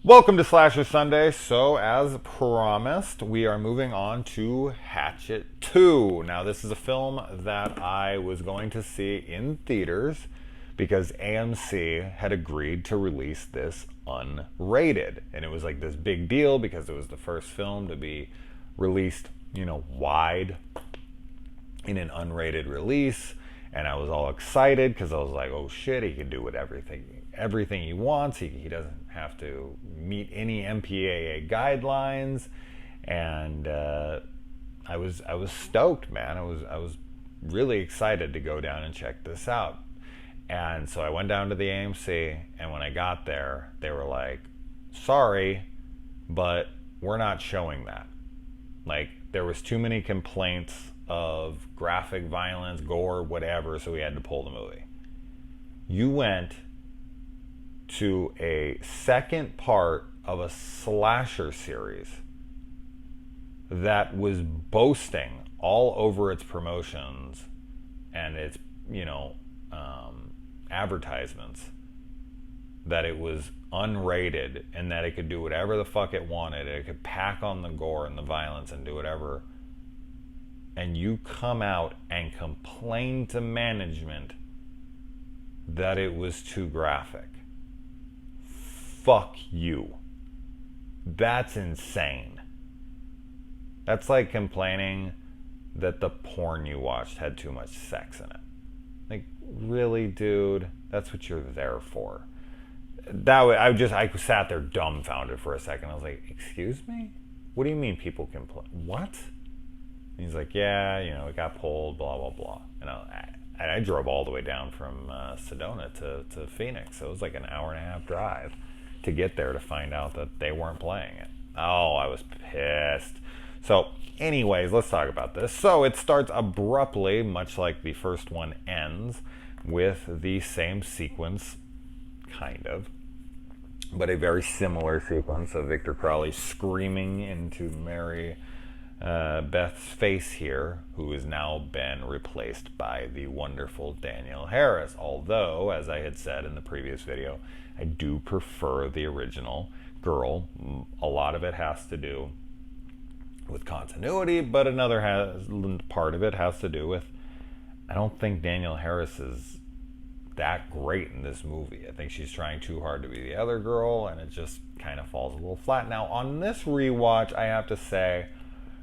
Welcome to Slasher Sunday. So, as promised, we are moving on to Hatchet 2. Now, this is a film that I was going to see in theaters because AMC had agreed to release this unrated. And it was like this big deal because it was the first film to be released, wide in an unrated release. And I was all excited because I was like, oh shit, he can do everything he wants. He doesn't have to meet any MPAA guidelines. And I was stoked, man. I was really excited to go down and check this out. And so I went down to the AMC, and when I got there, they were like, sorry, but we're not showing that. Like, there was too many complaints of graphic violence, gore, whatever, so we had to pull the movie. You went to a second part of a slasher series that was boasting all over its promotions and its, advertisements that it was unrated and that it could do whatever the fuck it wanted. It could pack on the gore and the violence and do whatever. And you come out and complain to management that it was too graphic. Fuck you. That's insane. That's like complaining that the porn you watched had too much sex in it. Like, really, dude? That's what you're there for. I sat there dumbfounded for a second. I was like, excuse me? What do you mean people complain? What? And he's like, yeah, it got pulled, blah, blah, blah. And I drove all the way down from Sedona to Phoenix. So it was like an hour and a half drive to get there to find out that they weren't playing it. Oh, I was pissed. So anyways, let's talk about this. So it starts abruptly, much like the first one ends, with the same sequence, kind of, but a very similar sequence of Victor Crowley screaming into Mary Beth's face here, who has now been replaced by the wonderful Danielle Harris. Although, as I had said in the previous video, I do prefer the original girl. A lot of it has to do with continuity, but part of it has to do with, I don't think Danielle Harris is that great in this movie. I think she's trying too hard to be the other girl, and it just kind of falls a little flat. Now, on this rewatch, I have to say,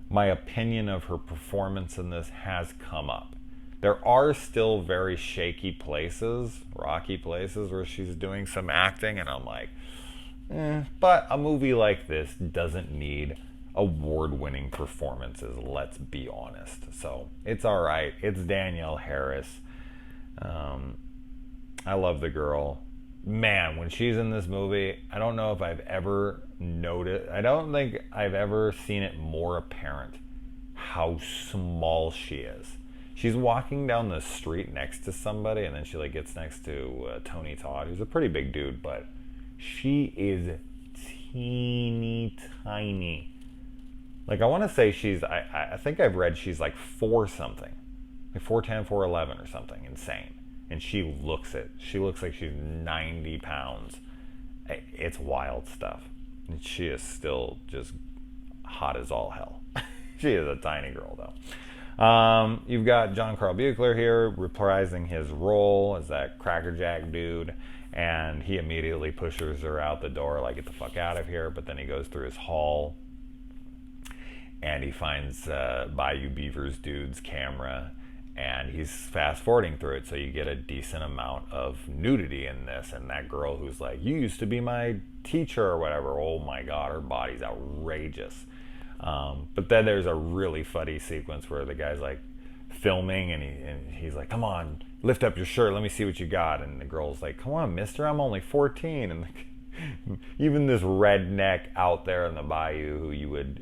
my opinion of her performance in this has come up. There are still very shaky places, rocky places, where she's doing some acting, and I'm like, but a movie like this doesn't need award-winning performances, let's be honest. So it's all right. It's Danielle Harris. I love the girl. Man, when she's in this movie, I don't know if I've ever noticed, I don't think I've ever seen it more apparent how small she is. She's walking down the street next to somebody, and then she gets next to Tony Todd, who's a pretty big dude, but she is teeny tiny. Like, I want to say I think I've read she's like 4 something. Like 4'10", 4'11", or something insane. And she looks like she's 90 pounds. It's wild stuff. And she is still just hot as all hell. She is a tiny girl, though. You've got John Carl Buechler here reprising his role as that crackerjack dude. And he immediately pushes her out the door, like, get the fuck out of here. But then he goes through his hall, and he finds Bayou Beaver's dude's camera, and he's fast forwarding through it, so you get a decent amount of nudity in this. And that girl who's like, you used to be my teacher or whatever, oh my god, her body's outrageous. But then there's a really funny sequence where the guy's like filming, and he's like, come on, lift up your shirt, let me see what you got. And the girl's like, come on, mister, I'm only 14. And even this redneck out there in the bayou who you would,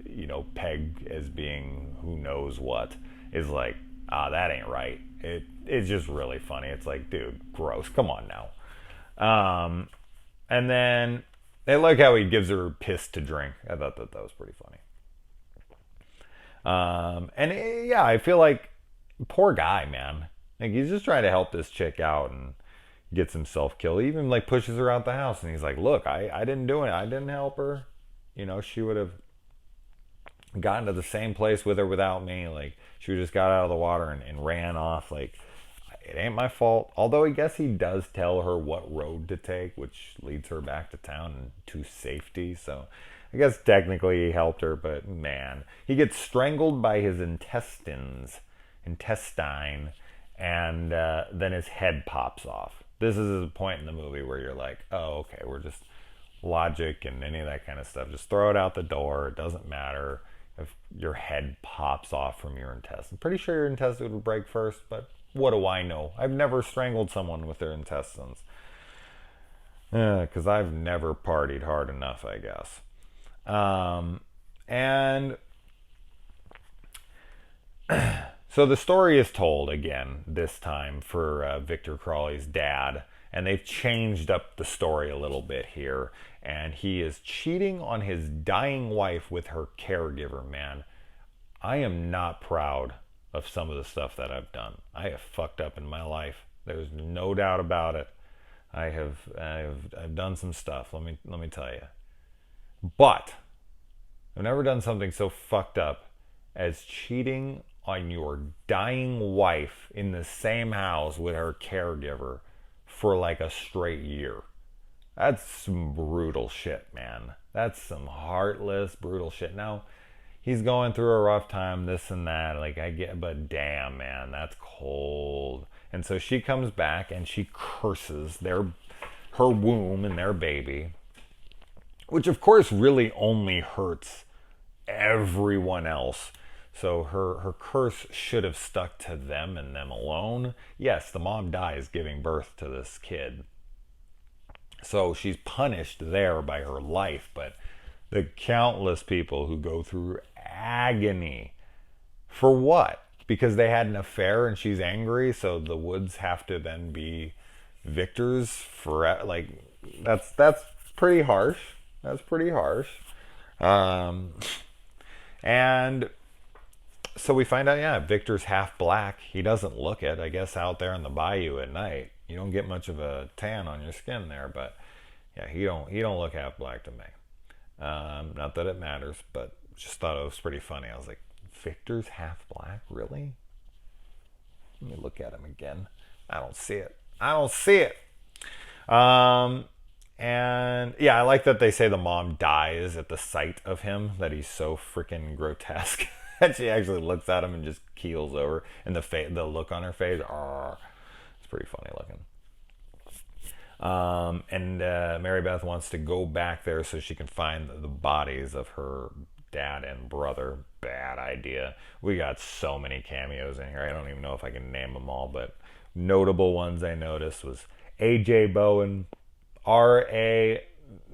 peg as being who knows what, is like, that ain't right. It's just really funny. It's like, dude, gross. Come on now. And then I like how he gives her piss to drink. I thought that was pretty funny. I feel like, poor guy, man. Like, he's just trying to help this chick out, and gets himself killed. He even like pushes her out the house, and he's like, "Look, I didn't do it. I didn't help her. You know, she would have gotten to the same place with her without me. Like, she just got out of the water and ran off. Like, it ain't my fault." Although I guess he does tell her what road to take, which leads her back to town and to safety. So I guess technically he helped her, but man, he gets strangled by his intestine, and then his head pops off. This is a point in the movie where you're like, oh, okay, we're just logic and any of that kind of stuff. Just throw it out the door. It doesn't matter if your head pops off from your intestine. Pretty sure your intestine would break first, but what do I know? I've never strangled someone with their intestines. Because I've never partied hard enough, I guess. And so the story is told again, this time for Victor Crowley's dad. And they've changed up the story a little bit here. And he is cheating on his dying wife with her caregiver, man. I am not proud of some of the stuff that I've done. I have fucked up in my life. There's no doubt about it. I've done some stuff. Let me tell you. But I've never done something so fucked up as cheating on your dying wife in the same house with her caregiver for like a straight year. That's some brutal shit, man. That's some heartless, brutal shit. Now, he's going through a rough time, this and that. Like, I get, but damn, man, that's cold. And so she comes back and she curses her womb and their baby, which of course really only hurts everyone else. So her curse should have stuck to them and them alone. Yes, the mom dies giving birth to this kid. So she's punished there by her life, but the countless people who go through agony for what? Because they had an affair and she's angry, so the Woods have to then be victors for, like, that's pretty harsh. That's pretty harsh. And so we find out, yeah, Victor's half black. He doesn't look it. I guess out there in the bayou at night, you don't get much of a tan on your skin there, but yeah, he don't look half black to me. Not that it matters, but just thought it was pretty funny. I was like, Victor's half black? Really? Let me look at him again. I don't see it. And yeah, I like that they say the mom dies at the sight of him, that he's so freaking grotesque. And she actually looks at him and just keels over. And the look on her face, it's pretty funny looking. And Mary Beth wants to go back there so she can find the bodies of her dad and brother. Bad idea. We got so many cameos in here. I don't even know if I can name them all, but notable ones I noticed was A.J. Bowen, R.A.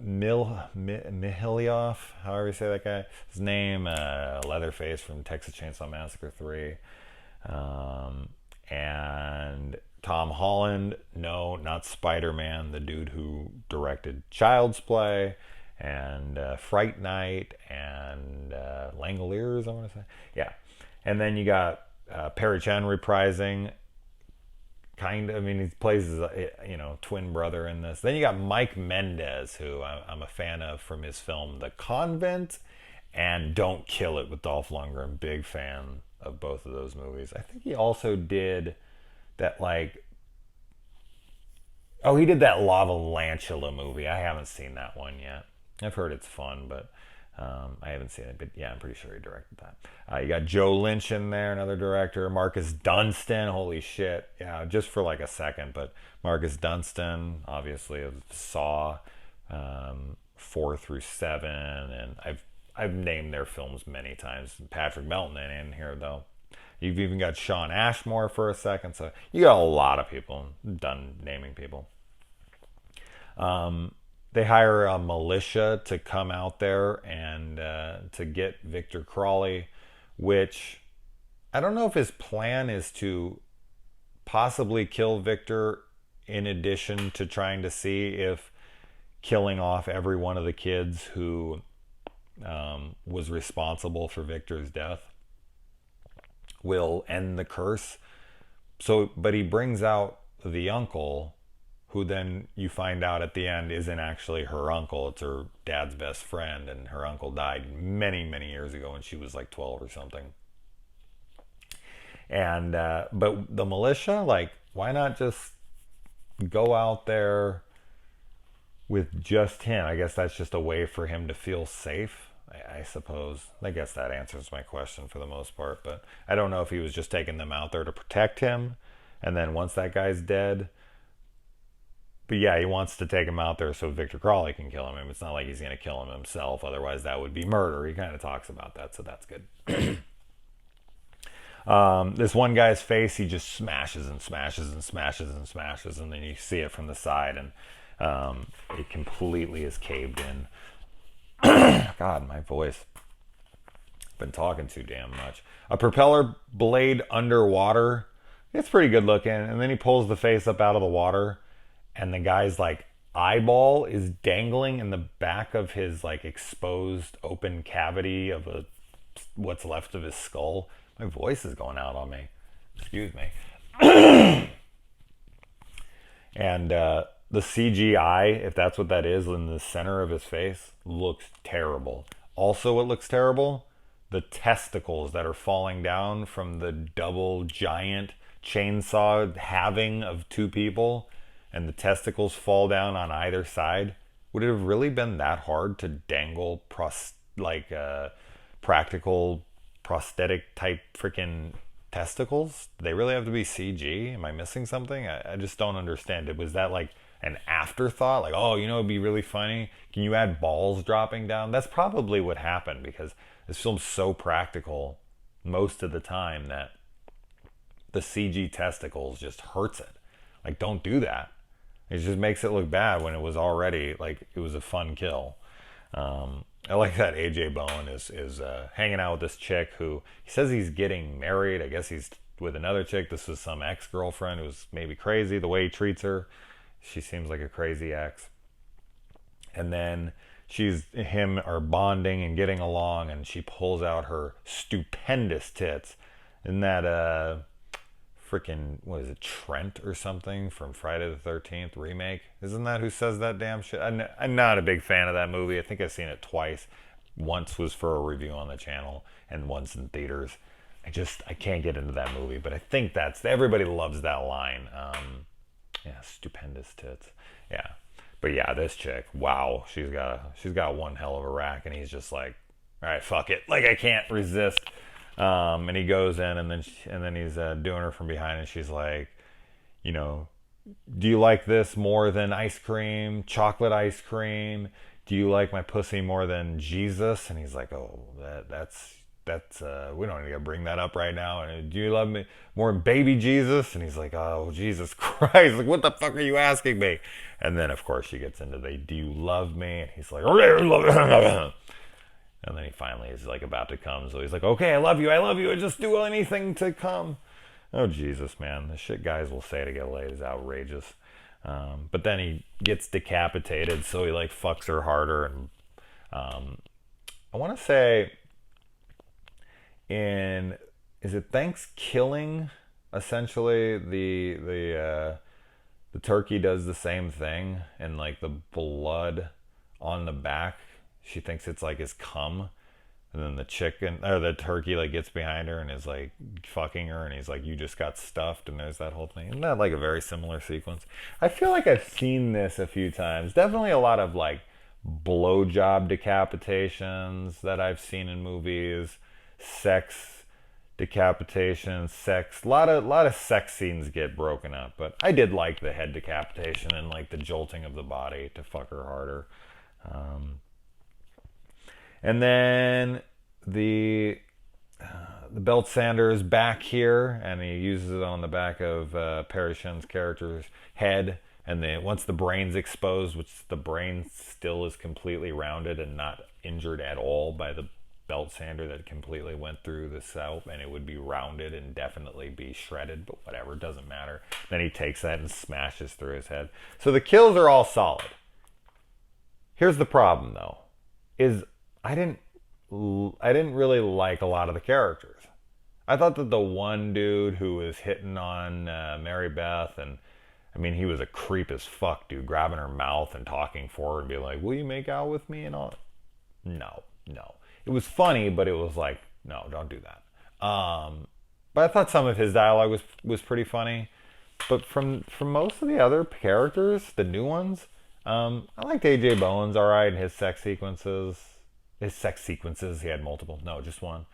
Mihilioff, however you say that guy. His name, Leatherface from Texas Chainsaw Massacre 3. And Tom Holland, no, not Spider-Man, the dude who directed Child's Play and Fright Night and Langoliers, I want to say. Yeah. And then you got Perry Chen reprising. Kind of, I mean, he plays his, twin brother in this. Then you got Mike Mendez, who I'm a fan of from his film The Convent and Don't Kill It with Dolph Lundgren. Big fan of both of those movies. I think he also did that, he did that Lavalantula movie. I haven't seen that one yet. I've heard it's fun, but I haven't seen it. But yeah, I'm pretty sure he directed that. You got Joe Lynch in there, another director. Marcus Dunstan, holy shit. Yeah, just for like a second. But Marcus Dunstan, obviously, of Saw 4 through 7. And I've named their films many times. Patrick Melton in here, though. You've even got Sean Ashmore for a second. So you got a lot of people. I'm done naming people. They hire a militia to come out there and to get Victor Crowley, which I don't know if his plan is to possibly kill Victor in addition to trying to see if killing off every one of the kids who was responsible for Victor's death will end the curse. So, but he brings out the uncle who then you find out at the end isn't actually her uncle. It's her dad's best friend, and her uncle died many, many years ago when she was like 12 or something. And but the militia, like, why not just go out there with just him? I guess that's just a way for him to feel safe, I suppose. I guess that answers my question for the most part, but I don't know if he was just taking them out there to protect him, and then once that guy's dead. But yeah, he wants to take him out there so Victor Crowley can kill him. It's not like he's going to kill him himself, otherwise that would be murder. He kind of talks about that, so that's good. This one guy's face, he just smashes and smashes and smashes and smashes, and then you see it from the side, and it completely is caved in. God, my voice. I've been talking too damn much. A propeller blade underwater. It's pretty good looking, and then he pulls the face up out of the water, and the guy's like eyeball is dangling in the back of his like exposed open cavity of what's left of his skull. My voice is going out on me. Excuse me. And the CGI, if that's what that is, in the center of his face, looks terrible. Also, what looks terrible? The testicles that are falling down from the double giant chainsaw halving of two people, and the testicles fall down on either side. Would it have really been that hard to dangle practical prosthetic type freaking testicles? Do they really have to be CG? Am I missing something? I just don't understand it. Was that like an afterthought? Like, oh, you know, it'd be really funny. Can you add balls dropping down? That's probably what happened, because this film's so practical most of the time that the CG testicles just hurts it. Like, don't do that. It just makes it look bad when it was already, like, it was a fun kill. I like that AJ Bowen is hanging out with this chick who he says he's getting married. I guess he's with another chick. This was some ex-girlfriend who's maybe crazy the way he treats her. She seems like a crazy ex. And then him are bonding and getting along, and she pulls out her stupendous tits. Isn't that freaking, what is it, Trent or something from Friday the 13th remake? Isn't that who says that damn shit? I'm not a big fan of that movie. I think I've seen it twice. Once was for a review on the channel, and once in theaters. I can't get into that movie, but I think everybody loves that line. Yeah, stupendous tits. Yeah. But yeah, this chick, wow, she's got one hell of a rack, and he's just like, all right, fuck it. Like, I can't resist. And he goes in, and then he's doing her from behind, and she's like, you know, do you like this more than ice cream, chocolate ice cream? Do you like my pussy more than Jesus? And he's like, oh, that's we don't need to bring that up right now. And do you love me more than baby Jesus? And he's like, oh, Jesus Christ, like, what the fuck are you asking me? And then of course she gets into do you love me? And he's like, and then he finally is like about to come. So he's like, okay, I love you. I just do anything to come. Oh, Jesus, man. The shit guys will say to get laid is outrageous. But then he gets decapitated, so he like fucks her harder. And I want to say is it Thanksgiving? Essentially, the turkey does the same thing, and like the blood on the back, she thinks it's like his cum, and then the turkey like gets behind her and is like fucking her, and he's like, you just got stuffed, and there's that whole thing. Isn't that like a very similar sequence? I feel like I've seen this a few times. Definitely a lot of like blowjob decapitations that I've seen in movies, sex decapitation, sex. A lot of sex scenes get broken up, but I did like the head decapitation and like the jolting of the body to fuck her harder. And then the belt sander is back here, and he uses it on the back of Perry Shen's character's head. And then once the brain's exposed, which the brain still is completely rounded and not injured at all by the belt sander that completely went through the scalp, and it would be rounded and definitely be shredded, but whatever, it doesn't matter. Then he takes that and smashes through his head. So the kills are all solid. Here's the problem, though, is I didn't really like a lot of the characters. I thought that the one dude who was hitting on Mary Beth, and I mean, he was a creep as fuck, dude, grabbing her mouth and talking for her and being like, will you make out with me and all. No, no. It was funny, but it was like, no, don't do that. But I thought some of his dialogue was pretty funny. But from most of the other characters, the new ones, I liked AJ Bowen's all right, and his sex sequences. His sex sequences, he had multiple. No, just one.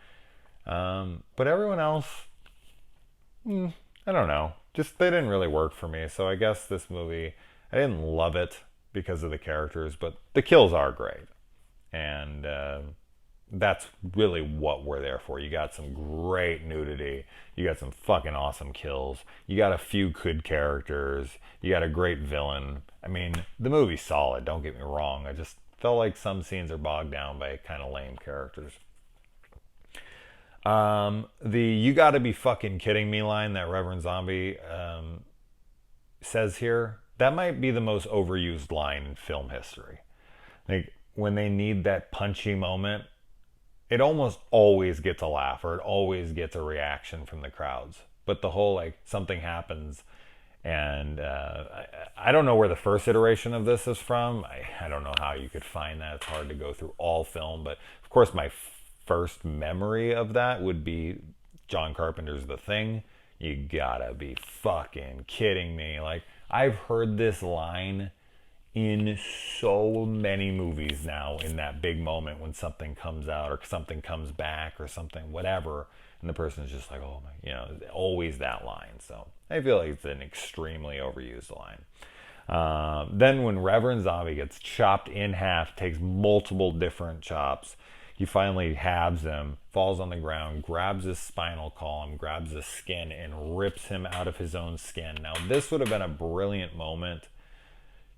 But everyone else, I don't know. Just they didn't really work for me. So I guess this movie, I didn't love it because of the characters, but the kills are great. And that's really what we're there for. You got some great nudity. You got some fucking awesome kills. You got a few good characters. You got a great villain. I mean, the movie's solid, don't get me wrong. I just felt like some scenes are bogged down by kind of lame characters. The "you gotta be fucking kidding me" line that Reverend Zombie says here, that might be the most overused line in film history. Like, when they need that punchy moment, it almost always gets a laugh or it always gets a reaction from the crowds. But the whole, like, something happens, and I don't know where the first iteration of this is from. I don't know how you could find that. It's hard to go through all film, but of course my first memory of that would be John Carpenter's The Thing. You gotta be fucking kidding me. Like, I've heard this line in so many movies now, in that big moment when something comes out or something comes back or something, whatever, and the person's just like, oh my, always that line. So I feel like it's an extremely overused line. Then when Reverend Zombie gets chopped in half, takes multiple different chops, he finally halves him, falls on the ground, grabs his spinal column, grabs his skin, and rips him out of his own skin. Now, this would have been a brilliant moment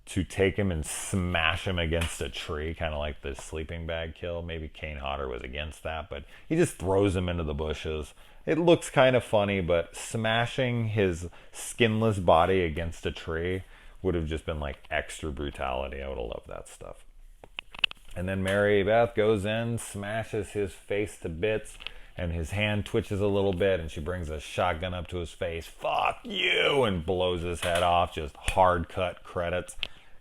to take him and smash him against a tree, kind of like the sleeping bag kill. Maybe Kane Hodder was against that, but he just throws him into the bushes. It looks kind of funny, but smashing his skinless body against a tree would have just been like extra brutality. I would have loved that stuff. And then Mary Beth goes in, smashes his face to bits, and his hand twitches a little bit, and she brings a shotgun up to his face. Fuck you! And blows his head off. Just hard cut credits.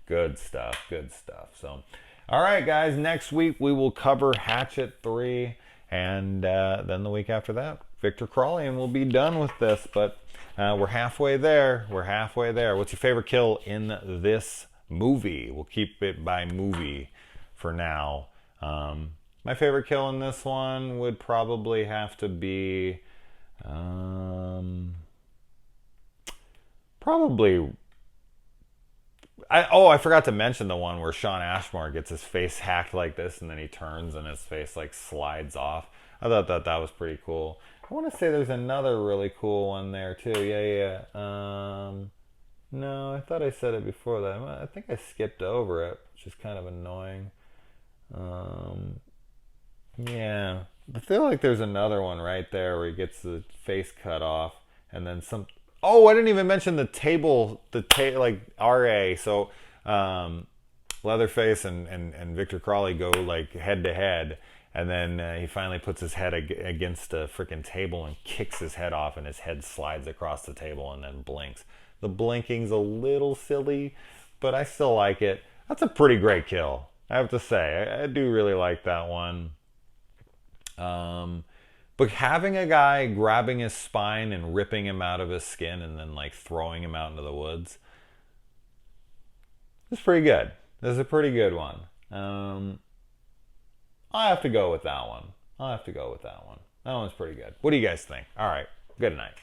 Good stuff, good stuff. So, all right, guys, next week we will cover Hatchet 3, and then the week after that, Victor Crowley, and we'll be done with this. But we're halfway there. We're halfway there. What's your favorite kill in this movie? We'll keep it by movie for now. My favorite kill in this one would probably have to be I forgot to mention the one where Sean Ashmore gets his face hacked like this, and then he turns and his face like slides off. I thought that was pretty cool. I want to say there's another really cool one there too. Yeah. No, I thought I said it before that. I think I skipped over it, which is kind of annoying. Yeah, I feel like there's another one right there where he gets the face cut off, and then some. Oh, I didn't even mention the table, like RA. So, Leatherface and Victor Crowley go like head to head, and then he finally puts his head against a freaking table and kicks his head off, and his head slides across the table and then blinks. The blinking's a little silly, but I still like it. That's a pretty great kill, I have to say. I do really like that one. But having a guy grabbing his spine and ripping him out of his skin and then like throwing him out into the woods is pretty good. This is a pretty good one. I'll have to go with that one. That one's pretty good. What do you guys think? All right. Good night.